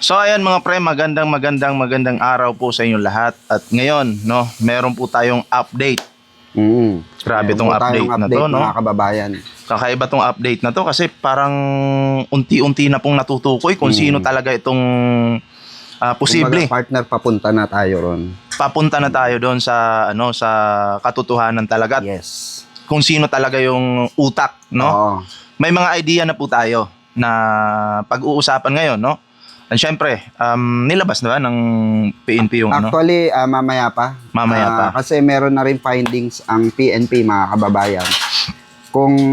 So ayan mga pre, magandang araw po sa inyong lahat. At ngayon, no, meron po tayong update. Grabe Meron tong po tayong update na to, no? mga kababayan. Kakaiba tong update na to kasi parang unti-unti na pong natutukoy kung sino talaga itong posible. Kumbaga, partner, papunta na tayo ron. Papunta na tayo doon sa sa katotohanan talaga. Yes. Kung sino talaga yung utak, no? Oo. May mga idea na po tayo na pag-uusapan ngayon, no? And syempre, nilabas na ba ng PNP yung Actually, mamaya pa. Mamaya pa. Kasi meron na rin findings ang PNP, mga kababayan.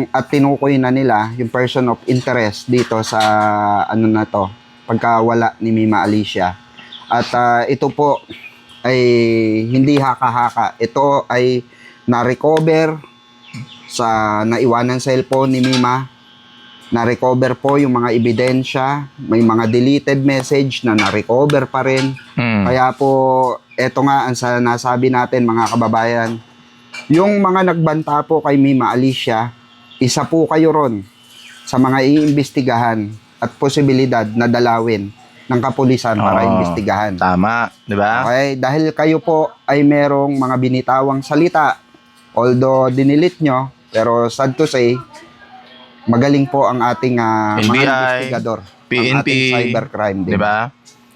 At tinukoy na nila yung person of interest dito sa na to, pagkawala ni Mima Alicia. At ito po ay hindi haka-haka. Ito ay na-recover sa naiwanan cellphone ni Mima. Na-recover po yung mga ebidensya, may mga deleted message na na-recover pa rin. Kaya po, eto nga ang nasabi natin mga kababayan, yung mga nagbanta po kay Mima Alicia, isa po kayo ron sa mga iimbestigahan at posibilidad na dalawin ng kapulisan para imbestigahan. Tama, di ba? Okay, dahil kayo po ay merong mga binitawang salita, although dinilit nyo, pero sad to say, magaling po ang ating mga NBI, investigador, PNP, ang ating cybercrime, di ba?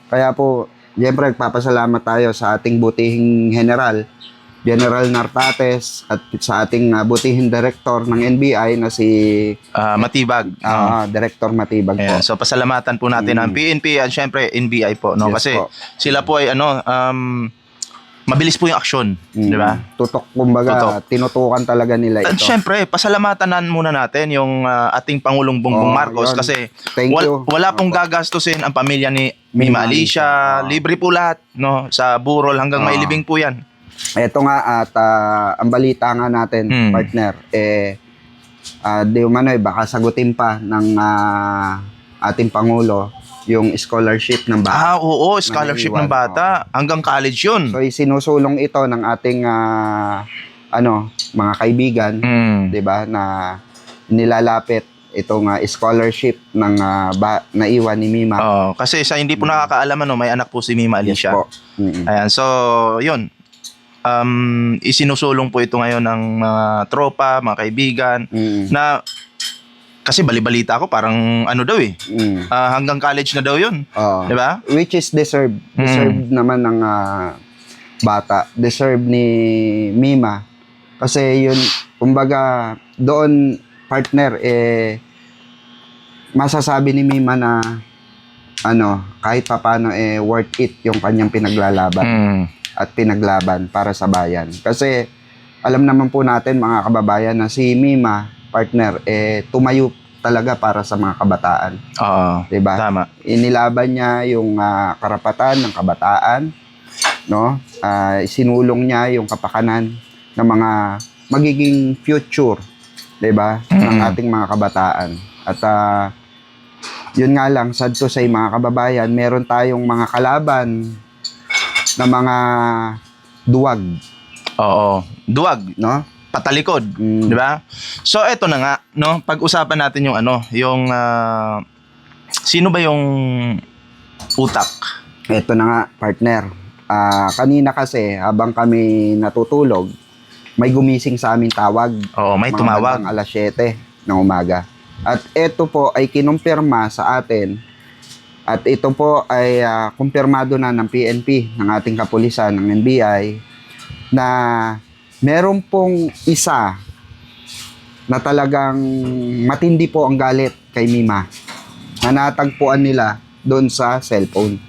Kaya po, siyempre, nagpapasalamat tayo sa ating butihing General Nartates, at sa ating butihing director ng NBI na si Matibag. Director Matibag po. Ayan, so pasalamatan po natin ang PNP at syempre NBI po, no? Yes Kasi po. sila po ay mabilis po yung aksyon, di ba? Tutok, kumbaga, tinutukan talaga nila At ito. syempre, pasalamatan muna natin yung ating Pangulong Bongbong Marcos yun. kasi Thank you. wala pong gagastusin ang pamilya ni Mima Alicia. Libre po lahat, no? Sa burol hanggang may libing po yan. Ito nga at ang balita nga natin, partner, di umano baka sagutin pa ng ating Pangulo yung scholarship ng bata. Oo, scholarship ng bata. Hanggang college yun. So, sinusulong ito ng ating mga kaibigan, 'di ba, na nilalapit itong scholarship ng naiwan ni Mima. Kasi sa hindi po nakakaalaman, no, may anak po si Mima Alicia. Yes po. Ayan, so, yun. Isinusulong po ito ngayon ng mga tropa, mga kaibigan, na kasi balibalita ako parang daw hanggang college na daw yun. Di ba? Which is deserved. Deserved naman ng bata. Deserved ni Mima. Kasi yun, kumbaga, doon, partner, masasabi ni Mima na kahit papano worth it yung kanyang pinaglalaban at pinaglaban para sa bayan. Kasi alam naman po natin mga kababayan na si Mima, partner, tumayo talaga para sa mga kabataan. Diba? Tama. Inilaban niya yung karapatan ng kabataan, no? Sinulong niya yung kapakanan ng mga magiging future, diba? Ng ating mga kabataan. At yun nga lang, sad to say mga kababayan, meron tayong mga kalaban na mga duwag. Duwag, no? Patalikod, di ba? So eto na nga, no, pag-usapan natin yung yung sino ba yung utak? Eto na nga, partner. Kanina kasi habang kami natutulog, may gumising sa aming tawag. May tumawag. Mga alas 7 ng umaga. At ito po ay kinumpirma sa atin. At ito po ay kumpirmado na ng PNP, ng ating kapulisan, ng NBI, na meron pong isa na talagang matindi po ang galit kay Mima na natagpuan nila doon sa cellphone.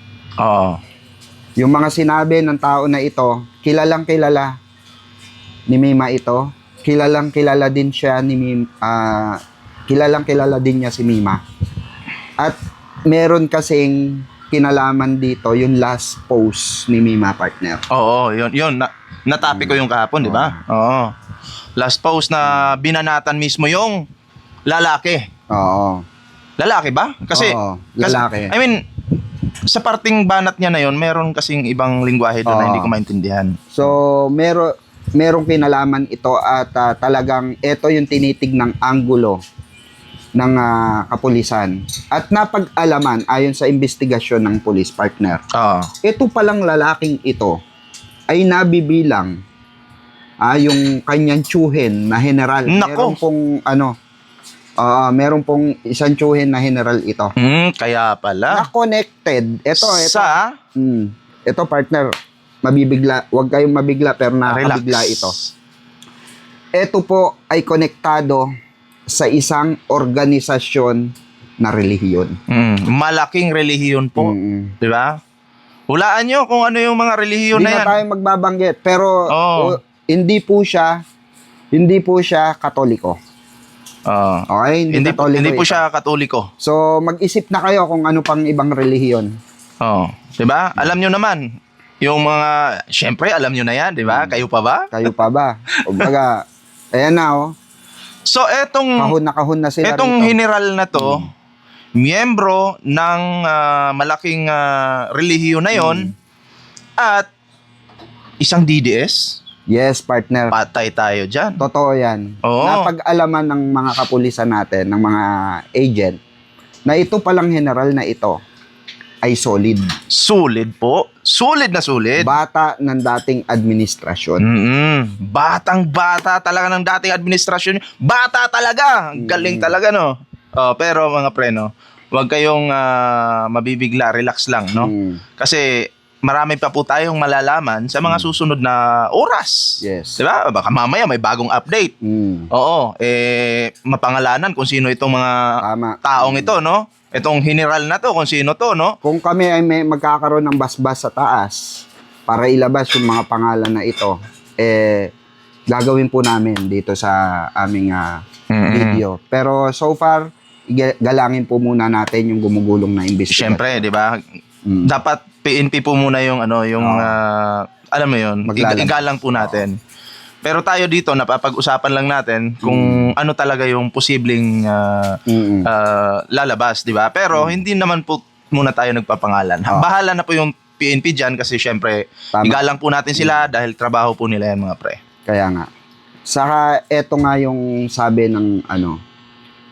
Yung mga sinabi ng tao na ito, kilalang kilala ni Mima ito, kilalang kilala din siya ni kilalang kilala din niya si Mima. At meron kasing kinalaman dito yung last post ni Mima, partner. Yun. Natapi ko yung kahapon, di ba? Last post na binanatan mismo yung lalaki. Lalaki ba? Kasi, lalaki. I mean, sa parting banat niya na yon, meron kasing ibang lingwahe doon na hindi ko maintindihan. So, merong kinalaman ito at talagang ito yung tinitignang anggulo ng kapulisan. At napag-alaman ayon sa investigasyon ng police partner. Ito palang lalaking ito ay nabibilang yung kanyang tsuhin na general. Meron pong isang tsuhin na general ito. Kaya pala. Na connected. Ito. Sa? Ito partner, mabibigla. Huwag kayong mabigla pero nakakabigla ito. Ito po ay konektado sa isang organisasyon na relihiyon. Malaking relihiyon po. Di ba? Hulaan nyo kung ano yung mga relihiyon na yan. Hindi na tayo magbabanggit. Pero hindi po siya Katoliko. Okay? Hindi po siya Katoliko. So, mag-isip na kayo kung ano pang ibang relihiyon. Di ba? Alam nyo naman. Yung mga, syempre, alam nyo na yan, di ba? Kayo pa ba? Kayo pa ba? Kumbaga, ayan na, So, kahon na sila etong rito. general na to, miyembro ng malaking relihiyon na yon at isang DDS. Yes, partner. Patay tayo dyan. Totoo yan. Oo. Napag-alaman ng mga kapulisan natin, ng mga agent, na ito palang general na ito ay solid. Sulit po. Sulit na sulit. Bata ng dating administrasyon. Batang-bata talaga ng dating administrasyon. Bata talaga. Galing talaga, no? Pero mga preno, huwag kayong mabibigla. Relax lang, no? Kasi marami pa po tayong malalaman sa mga susunod na oras. Yes. Diba? Baka mamaya may bagong update. Oo. Mapangalanan kung sino itong mga taong ito, no? Itong general na to, kung sino to, no? Kung kami ay may magkakaroon ng basbas sa taas para ilabas yung mga pangalan na ito, gagawin po namin dito sa aming video. Pero so far, galangin po muna natin yung gumugulong na investigasyon. Siyempre, di ba? Dapat PNP po muna yung alam mo yun, igalang po natin. Pero tayo dito, napapag-usapan lang natin kung ano talaga yung posibleng lalabas, di ba? Pero hindi naman po muna tayo nagpapangalan. Bahala na po yung PNP dyan kasi syempre, igalang po natin sila dahil trabaho po nila yan, mga pre. Kaya nga. Saka eto nga yung sabi ng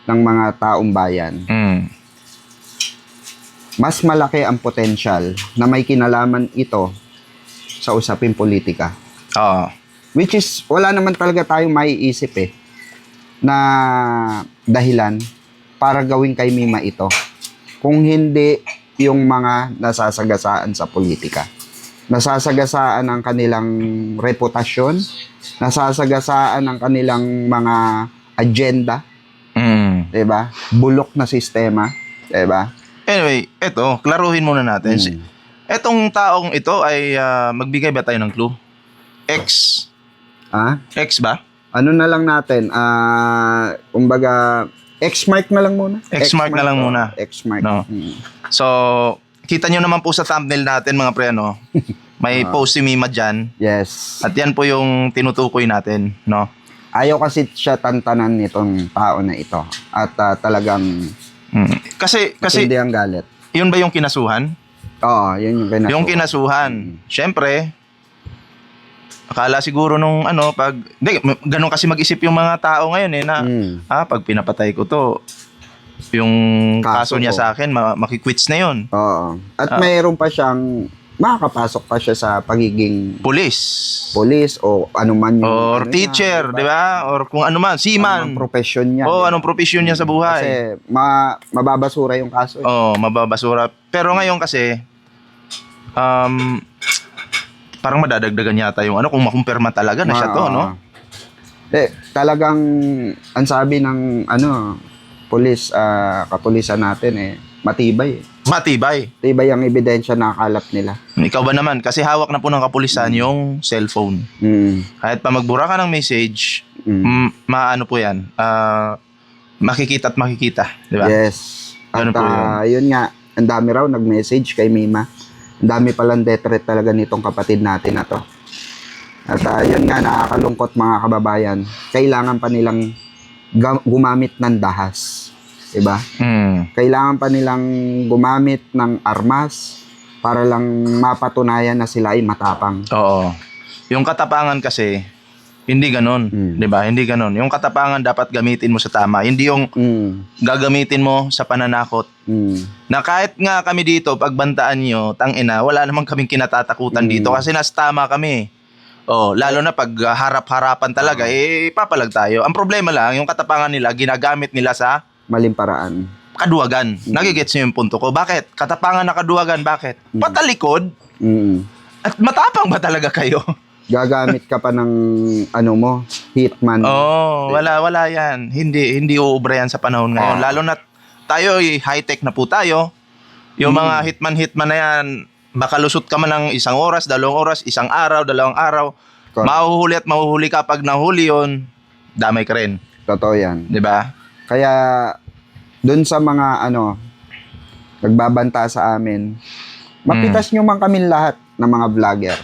ng mga taong bayan. Mas malaki ang potensyal na may kinalaman ito sa usaping politika. Which is, wala naman talaga tayong maiisip na dahilan para gawin kay Mima ito. Kung hindi yung mga nasasagasaan sa politika. Nasasagasaan ang kanilang reputasyon, nasasagasaan ang kanilang mga agenda, diba? Bulok na sistema, diba? Anyway, eto, klaruhin muna natin. Etong taong ito ay magbigay ba tayo ng clue? X. X ba? Ano na lang natin? Kumbaga, X-mark na lang muna. X-mark na lang muna. X-mark. No. So, kita nyo naman po sa thumbnail natin, mga pre, no? May post si Mima dyan. Yes. At yan po yung tinutukoy natin, no? Ayaw kasi siya tantanan nitong tao na ito. At talagang Kasi hindi ang galit. Yun ba yung kinasuhan? Oo, yun yung kinasuhan. Yung kinasuhan. Siyempre, akala siguro nung ganun kasi mag-isip yung mga tao ngayon na pag pinapatay ko to, yung kaso niya sa akin, makikwits na yun. Oo. At mayroon pa siyang makakapasok pa siya sa pagiging police o anuman yung or teacher, di ba? Or kung anuman, seaman. Anong profession niya. Anong profession niya sa buhay. Kasi mababasura yung kaso. Mababasura. Pero ngayon kasi parang madadagdagan yata yung kung makumpirma talaga na siya to, no? Talagang ang sabi ng kapulisan natin matibay. Matibay ang ebidensya na kakalap nila. Ikaw ba naman? Kasi hawak na po ng kapulisan yung cellphone. Kahit pa magbura ka ng message, maano po yan, makikita at makikita. Diba? Yes. At po yun nga, ang dami raw nag-message kay Mima. Ang dami palang death threat talaga nitong kapatid natin na to. At yun nga, nakakalungkot mga kababayan. Kailangan pa nilang gumamit ng dahas. Diba? Kailangan pa nilang gumamit ng armas para lang mapatunayan na sila ay matapang. Oo. Yung katapangan kasi, Hindi ganon. 'Di ba? Hindi ganon. Yung katapangan dapat gamitin mo sa tama. Hindi yung gagamitin mo sa pananakot. Na kahit nga kami dito, pagbantaan nyo, tangina, wala namang kaming kinatatakutan dito kasi nas tama kami. Oh, lalo na pag harap-harapan talaga, papalag tayo. Ang problema lang, yung katapangan nila, ginagamit nila sa Maling paraan. kaduwagan. Nagigets nyo yung punto ko. Bakit? Katapangan na kaduwagan, bakit? Patalikod? At matapang ba talaga kayo? Gagamit ka pa ng hitman. Wala yan. Hindi uubra yan sa panahon ngayon. Lalo na tayo, high-tech na po tayo. Yung mga hitman na yan, baka lusot ka man ng 1 oras, 2 oras, 1 araw, 2 araw. Correct. Mahuhuli at mahuhuli ka pag nahuli yun, damay ka rin. Totoo yan. 'Di ba? Kaya, dun sa mga, nagbabanta sa amin, mapitas nyo man kami lahat ng mga vlogger.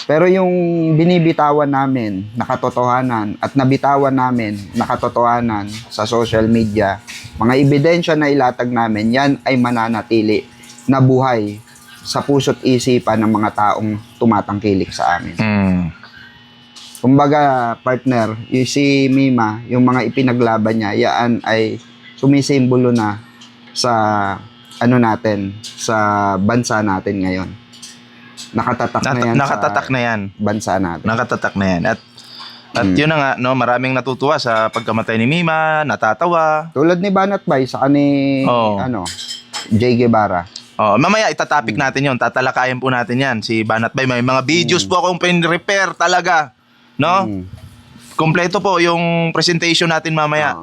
Pero yung binibitawan namin, nakatotohanan, at nabitawan namin, nakatotohanan sa social media, mga ebidensya na ilatag namin, yan ay mananatili na buhay sa puso't isipan ng mga taong tumatangkilik sa amin. Kumbaga, partner, yung si Mima, yung mga ipinaglaban niya, yan ay sumisimbolo na sa natin, sa bansa natin ngayon. Nakatatak na yan. Bansa natin. Nakatatak na yan. At yun na nga, no, maraming natutuwa sa pagkamatay ni Mima, natatawa. Tulad ni Banat Bay, sa ni Jay Guevara. Mamaya itatopic natin yon, tatalakayin po natin yan. Si Banat Bay, may mga videos po akong pin-repair talaga. No? Kompleto po yung presentation natin mamaya.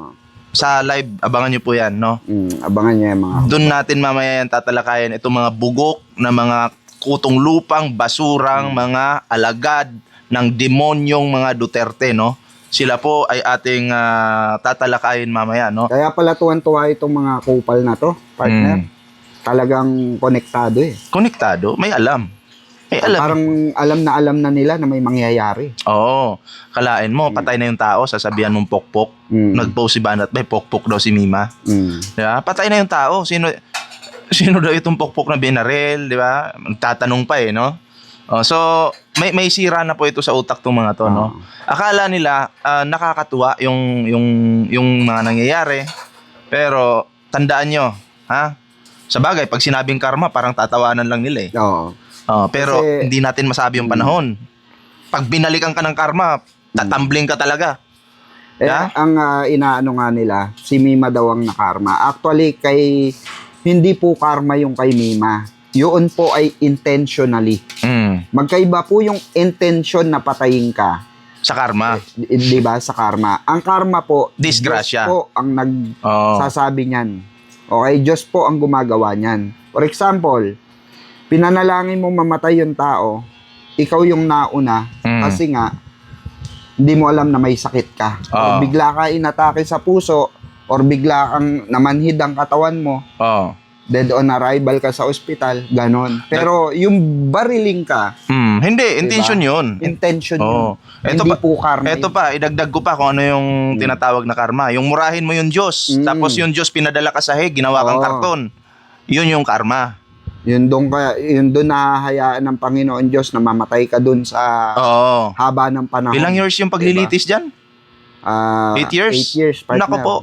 Sa live, abangan nyo po yan, no? Abangan nyo yung mga... Doon natin mamaya yan tatalakayin itong mga bugok na mga kutong lupang, basurang, mga alagad ng demonyong mga Duterte, no? Sila po ay ating tatalakayin mamaya, no? Kaya pala tuwan-tuwa itong mga kupal na to, partner. Talagang konektado eh. Konektado? May alam. May alam. Parang alam na nila na may mangyayari. Oo. Kalain mo, patay na yung tao, sasabihan mong pokpok. Nag-post si Banat Bay, pokpok daw si Mima. Diba? Patay na yung tao. Sino daw itong pokpok na binaril, di ba? Magtatanong pa no? So, may sira na po ito sa utak tong mga to, no? Akala nila nakakatuwa yung mga nangyayari. Pero tandaan nyo, sa bagay, pag sinabing karma, parang tatawanan lang nila pero Kasi, hindi natin masabi yung panahon. Pag binalikan ka ng karma, tatambling ka talaga. Ang inaano nga nila, si Mima daw ang nakarma. Actually, hindi po karma yung kay Mima. Yun po ay intentionally. Magkaiba po yung intention na patayin ka. Sa karma. Di ba? Sa karma. Ang karma po, disgrasya. Diyos po ang nagsasabi niyan. Okay? Diyos po ang gumagawa niyan. For example, pinanalangin mo mamatay yung tao, ikaw yung nauna, kasi nga, hindi mo alam na may sakit ka. Or bigla ka inatake sa puso, or bigla kang namanhid ang katawan mo, dead on arrival ka sa ospital, ganon. Pero yung bariling ka, hindi, intention yun. Intention yun. Hindi po karma. Ito pa, idagdag ko pa kung ano yung tinatawag na karma. Yung murahin mo yung Diyos, tapos yung Diyos pinadala ka sa hig, ginawa kang karton. Yun yung karma. Yun doon nahahayaan ng Panginoon Diyos na mamatay ka doon sa haba ng panahon. Ilang years yung paglilitis dyan? 8 years? 8 years, partner. Naku po.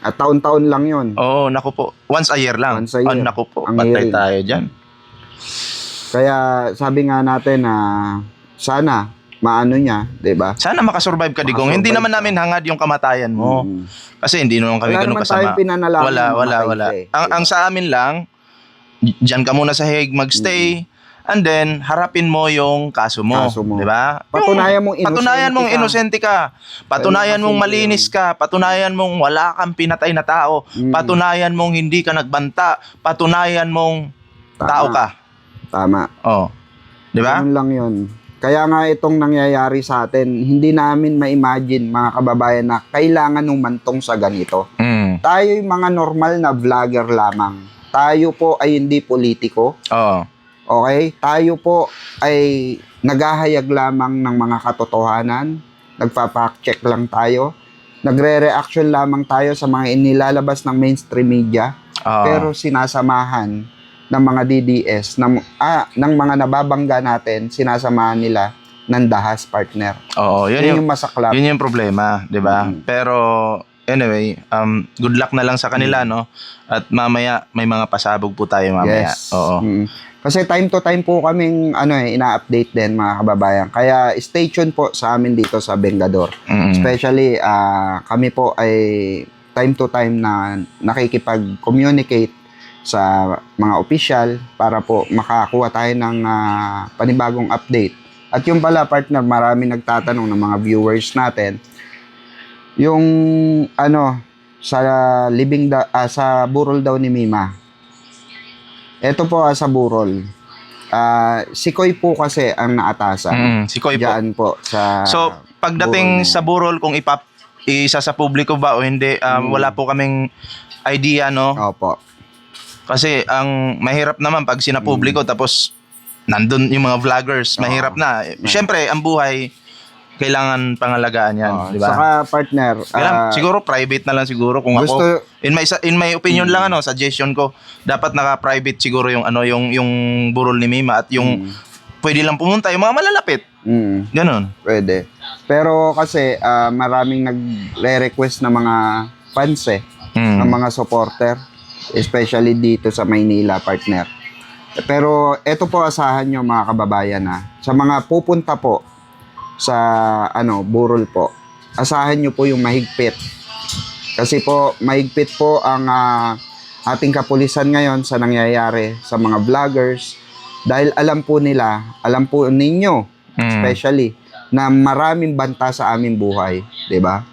At taon-taon lang yun. Naku po. Once a year lang. Once a year. Naku po. Ang Patay hearing. tayo dyan. Kaya sabi nga natin na sana maano niya, 'di ba? Sana makasurvive ka, Digong. Hindi naman namin hangad yung kamatayan mo. Kasi hindi naman kami ganun kasama. Wala. Ang sa amin lang, diyan ka muna sa Hague magstay, and then harapin mo yung kaso mo. 'Di ba? Patunayan mong inosente ka. Patunayan mong malinis ka. Patunayan mong wala kang pinatay na tao. Patunayan mong hindi ka nagbanta. Patunayan mong tao ka. Tama. 'Di ba? Ganun lang 'yon. Kaya nga itong nangyayari sa atin, hindi namin ma-imagine mga kababayan na kailangan umantong sa ganito. Tayo yung mga normal na vlogger lamang. Tayo po ay hindi politiko. Okay? Tayo po ay naghahayag lamang ng mga katotohanan. Nagpa-fact check lang tayo. Nagre-reaction lamang tayo sa mga inilalabas ng mainstream media. Pero sinasamahan ng mga DDS, ng mga nababangga natin, sinasamahan nila nandahas, partner. Oo, yun Yun yung yung masaklap. yun yung problema, 'di ba? Pero anyway, good luck na lang sa kanila, no? At mamaya may mga pasabog po tayo mamaya. Yes. Oo. Kasi time to time po kaming ina-update din mga kababayan. Kaya stay tuned po sa amin dito sa Vengador. Mm. Especially kami po ay time to time na nakikipag-communicate sa mga official para po makakuha tayo ng panibagong update. At yung pala partner, marami nagtatanong ng mga viewers natin yung sa sa burol daw ni Mima. Ito po sa burol. Si Koy po kasi ang naatasan. Si Koy po. Diyan po sa So, pagdating burol. sa burol kung isa sa publiko ba o hindi, wala po kaming idea, no? Opo. Kasi ang mahirap naman pag sinapubliko tapos nandun yung mga vloggers, mahirap na. Siyempre, ang buhay kailangan pangalagaan yan, di ba? Saka partner, Siguro private na lang siguro kung gusto- ako in my opinion lang suggestion ko, dapat naka-private siguro yung yung burol ni Mima at yung pwede lang pumunta yung mga malalapit. Ganon. Pwede. Pero kasi maraming nagre-request na mga fans ng mga supporter, especially dito sa Maynila, partner. Pero eto po asahan nyo mga kababayan sa mga pupunta po sa burol po, asahan nyo po yung mahigpit. Kasi po mahigpit po ang ating kapulisan ngayon sa nangyayari sa mga vloggers dahil alam po ninyo especially na maraming banta sa aming buhay, 'di ba?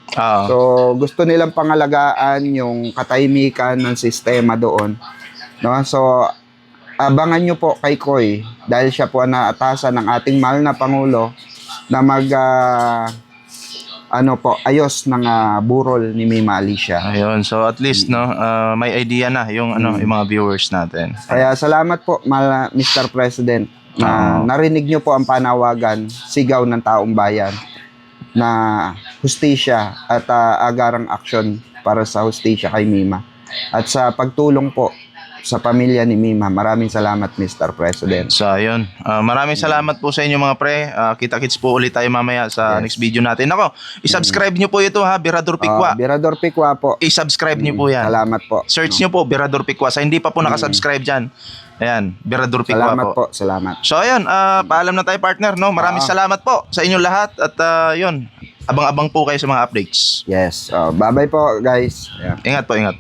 So gusto nilang pangalagaan yung katahimikan ng sistema doon, no? So abangan nyo po kay Koy dahil siya po ang naatasan ng ating mahal na Pangulo na ayos ng burol ni Mima Alicia. Ayun, so at least may idea na yung yung mga viewers natin. Kaya salamat po Mr. President na narinig nyo po ang panawagan, sigaw ng taong bayan na hustisya at agarang aksyon para sa hustisya kay Mima. At sa pagtulong po sa pamilya ni Mima. Maraming salamat, Mr. President. So, ayun. Maraming salamat po sa inyo mga pre. Kita-kits po ulit tayo mamaya sa next video natin. Ako, i-subscribe nyo po ito Birador Pikwa. Birador Pikwa po. I-subscribe nyo po yan. Salamat po. Search nyo po, Birador Pikwa. Sa hindi pa po nakasubscribe dyan. Ayan, Birador Pikwa Salamat po. Salamat. So, ayun. Paalam na tayo, partner. No? Maraming salamat po sa inyong lahat. At yun, abang-abang po kayo sa mga updates. Yes. Bye-bye po, guys. Yeah. Ingat po, ingat.